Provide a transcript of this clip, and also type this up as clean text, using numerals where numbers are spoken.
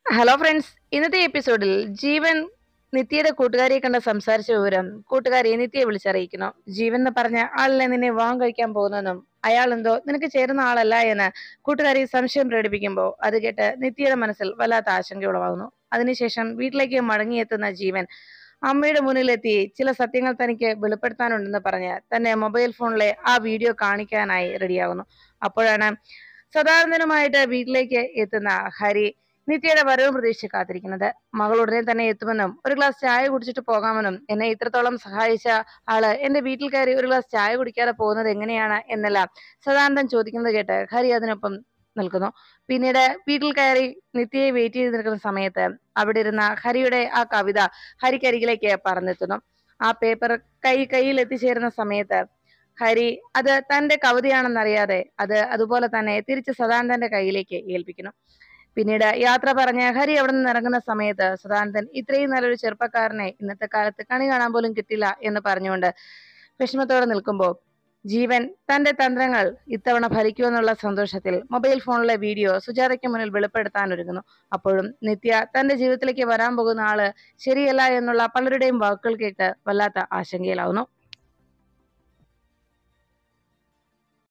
Hello friends, ഇന്നത്തെ എപ്പിസോഡിൽ ജീവൻ നിത്യയുടെ കൂട്ടുകാരിയെ കണ്ട് സംസാരിച്ച വിവരം കൂട്ടുകാരി നിത്യയെ വിളിച്ചറിയിക്കുന്നു. ജീവൻ എന്ന് പറഞ്ഞ ആളിനെ നിന്നെ വിവാഹം കഴിക്കാൻ പോകുന്നെന്നും അയാൾ എന്തോ നിനക്ക് ചേരുന്ന ആളല്ല എന്ന് കൂട്ടുകാരി സംശയം പ്രകടിപ്പിക്കുമ്പോൾ അത് കേട്ട് നിത്യയുടെ മനസ്സിൽ വല്ലാത്ത ആശങ്ക ഉളവാകുന്നു. അതിനുശേഷം വീട്ടിലേക്ക് മടങ്ങിയെത്തുന്ന ജീവൻ അമ്മയുടെ മുന്നിലെത്തി ചില സത്യങ്ങൾ തനിക്ക് വെളിപ്പെടുത്താനുണ്ടെന്ന് പറഞ്ഞ് തന്റെ മൊബൈൽ ഫോണിലെ ആ വീഡിയോ കാണിക്കാനായി റെഡിയാകുന്നു. അപ്പോഴാണ് സദാനന്ദനുമായിട്ട് വീട്ടിലേക്ക് എത്തുന്ന ഹരി നിത്യയുടെ വരവ് പ്രതീക്ഷിച്ച് കാത്തിരിക്കുന്നത്. മകൾ ഉടനെ തന്നെ എത്തുമെന്നും ഒരു ഗ്ലാസ് ചായ കുടിച്ചിട്ട് പോകാമെന്നും എന്നെ ഇത്രത്തോളം സഹായിച്ച ആള് എന്റെ വീട്ടിൽ കയറി ഒരു ഗ്ലാസ് ചായ കുടിക്കാതെ പോകുന്നത് എങ്ങനെയാണ് എന്നെല്ലാം സദാനന്ദൻ ചോദിക്കുന്നത് കേട്ട് ഹരി അതിനൊപ്പം നിൽക്കുന്നു. പിന്നീട് വീട്ടിൽ കയറി നിത്യയെ വെയിറ്റ് ചെയ്ത് നിൽക്കുന്ന സമയത്ത് അവിടെ ഇരുന്ന ഹരിയുടെ ആ കവിത ഹരിക്കരികിലേക്ക് പറന്നെത്തുന്നു. ആ പേപ്പർ കയ്യിൽ എത്തിച്ചേരുന്ന സമയത്ത് ഹരി അത് തന്റെ കവിതയാണെന്നറിയാതെ അത് അതുപോലെ തന്നെ തിരിച്ച് സദാനന്ദന്റെ കയ്യിലേക്ക് ഏൽപ്പിക്കുന്നു. പിന്നീട് യാത്ര പറഞ്ഞ് ഹരി അവിടെ നിന്ന് ഇറങ്ങുന്ന സമയത്ത് സദാനന്ദൻ ഇത്രയും നല്ലൊരു ചെറുപ്പക്കാരനെ ഇന്നത്തെ കാലത്ത് കണി കാണാൻ പോലും കിട്ടില്ല എന്ന് പറഞ്ഞുകൊണ്ട് വിഷമത്തോടെ നിൽക്കുമ്പോൾ ജീവൻ തന്റെ തന്ത്രങ്ങൾ ഇത്തവണ ഫലിക്കുമെന്നുള്ള സന്തോഷത്തിൽ മൊബൈൽ ഫോണിലെ വീഡിയോ സുജാതയ്ക്ക് മുന്നിൽ വെളിപ്പെടുത്താൻ ഒരുങ്ങുന്നു. അപ്പോഴും നിത്യ തന്റെ ജീവിതത്തിലേക്ക് വരാൻ പോകുന്ന ആള് ശരിയല്ല എന്നുള്ള പലരുടെയും വാക്കുകൾ കേട്ട് വല്ലാത്ത ആശങ്കയിലാവുന്നു.